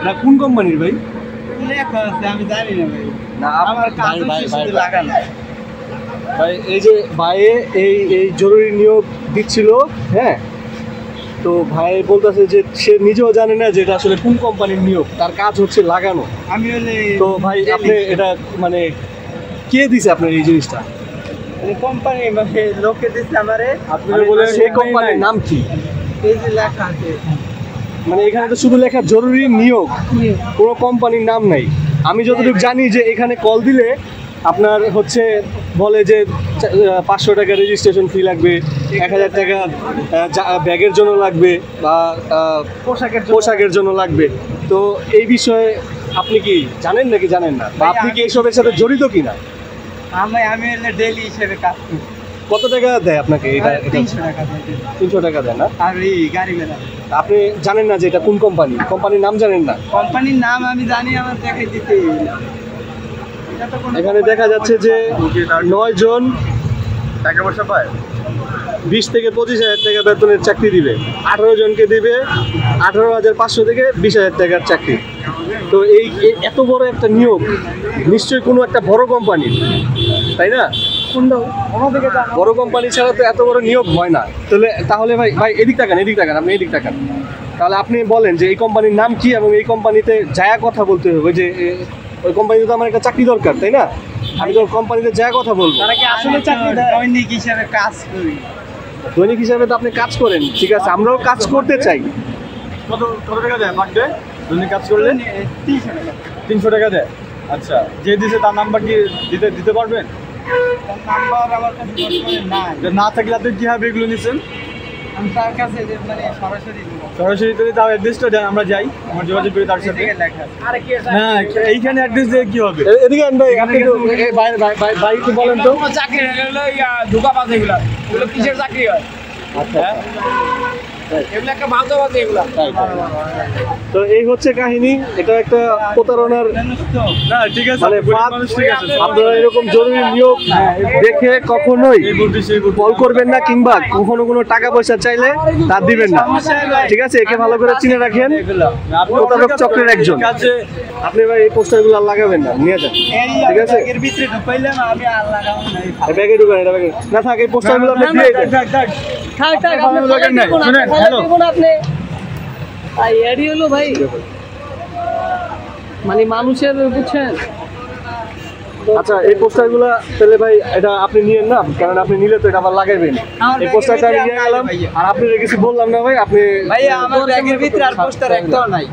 না কোন কোম্পানির ভাই? লেখা আছে আমি জানি না ভাই। না আমার কাছে শুধু লাগানো। ভাই এই যে ভাইয়ে এই জরুরি নিয়োগ দিচ্ছিল, হ্যাঁ, তো ভাই বলতেছে যে সে নিজেও জানে না যে এটা আসলে কোন কোম্পানির নিয়োগ, তার কাজ হচ্ছে লাগানো। আমি হলে তো ভাই আপনি এটা মানে কে দিছে আপনার এই জিনিসটা? কোম্পানি মানে লোকে দিচ্ছে আমারে। আপনি বলে সেই কোম্পানির নাম কি? এই যে লেখা আছে মানে এখানে তো শুধু লেখা জরুরি নিয়োগ, কোনো কোম্পানির নাম নাই। আমি যতটুকু জানি যে এখানে কল দিলে আপনার হচ্ছে বলে যে 500 টাকা রেজিস্ট্রেশন ফি লাগবে, 1000 টাকা ব্যাগের জন্য লাগবে বা পোশাকের জন্য লাগবে। তো এই বিষয়ে আপনি কি জানেন নাকি জানেন না, বা আপনি কি এইসবের সাথে জড়িত কিনা? আমি হলে ডেইলি হিসেবে কাজ করি। কত টাকা দেয় আপনাকে এটা? 300 টাকা দেয়। 300 টাকা দেয় না? আর এই গাড়ি ভাড়া। আপনি জানেন না যে এটা কোন কোম্পানি? কোম্পানির নাম জানেন না? কোম্পানির নাম আমি জানি, আমার দেখাই দিতে। এখানে দেখা যাচ্ছে যে 9 জন টাকা পয়সা পায় 20 থেকে 25,000 টাকা বেতনের চাকরি দিবে, 18 জনকে দিবে 18,500 থেকে 20,000 টাকার চাকরি। তো এই এত বড় একটা নিয়োগ নিশ্চয়ই কোনো একটা বড় কোম্পানি, তাই না? বড় কোম্পানি ছাড়া তো এত বড় নিয়োগ হয় না। তাহলে ভাই এদিক তাকান, আপনি এদিক তাকান। তাহলে আপনি বলেন যে এই কোম্পানির নাম কি, এবং এই কোম্পানিতে যায়া কথা বলতে হবে যে ওই কোম্পানিতে তো আমার একটা চাকরি দরকার, তাই না? আমি তো কোম্পানিতে যায়া কথা বলবো। তারা কি আসলে চাকরি দেয়? দৈনিক হিসাবে কাজ করি। দৈনিক হিসাবে তো আপনি কাজ করেন, ঠিক আছে, আমরাও কাজ করতে চাই। কত টাকা দেয় পার ডে দৈনিক কাজ করলে? 300 টাকা। 300 টাকা দেয়। আচ্ছা, যে দিছে তার নাম্বার কি দিতে পারবেন? তার নাম্বার আমার কাছে বর্তমানে নাই। না থাকলে আপনি কিভাবে এগুলো নিছেন? আমি তার কাছে যে মানে সরাসরি দেবো। সরাসরি যদি তাও অ্যাড্রেসটা দেন, আমরা যাই, আমরা যোগাযোগ করি তার সাথে। এদিকে লেখা আছে। আরে কি না, এইখানে অ্যাড্রেস দিয়ে কি হবে? এদিকে আন ভাই, আপনি একটু ভাই একটু বলেন তো। চাকরি হলো ধোকাবাজ এগুলা। এগুলো কিসের চাকরি হয়? আচ্ছা, এগুলো একটা বাজে এগুলা। তো এই হচ্ছে কাহিনী। এটা একটা প্রতারণার, না ঠিক আছে, মানে আপনারা এরকম জরুরি নিয়োগ দেখে কখনোই কল করবেন না, কিংবা কখনো কোনো টাকা পয়সা চাইলে তা দিবেন না, ঠিক আছে? একে ভালো করে চিনে রাখেন, প্রতারক চক্রের একজন। আপনি ভাই এই পোস্টারগুলো আর লাগাবেন না, নিয়ে যান, ঠিক আছে? এর ভিতরে ঢুকাইলাম আমি আর লাগাবো না। এই ব্যাগে ঢুকান, এটা ব্যাগে না থাক, এই পোস্টারগুলো আপনি দিয়ে দেন। শুনেন, হ্যালো, ভাই মানে মানুষের, বুঝছেন? আচ্ছা, এই পোস্টারগুলো তাহলে ভাই এটা আপনি নিয়েন না, কারণ আপনি নিলে তো এটা আবার লাগাইবেন। এই পোস্টারটা নিয়ে গেলাম, আর আপনি কিছু বললাম না ভাই, আপনি ভাই আমার ব্যাগের ভিতরে আর পোস্টার একটাও নাই।